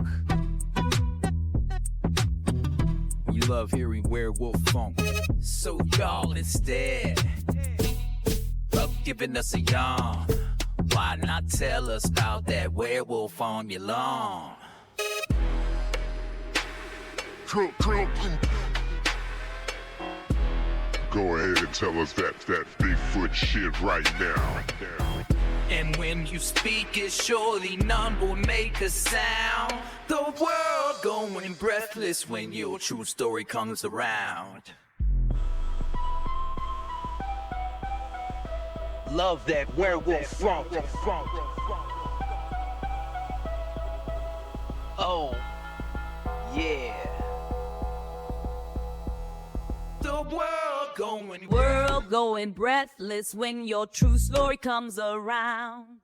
We love hearing werewolf funk. So y'all, instead of giving us a yawn, why not tell us about that werewolf on your lawn? Go ahead and tell us that Bigfoot shit right now. And when you speak it, surely none will make a sound. The world going breathless when your true story comes around. Love that werewolf funk. Oh, yeah. The world going breathless when your true story comes around.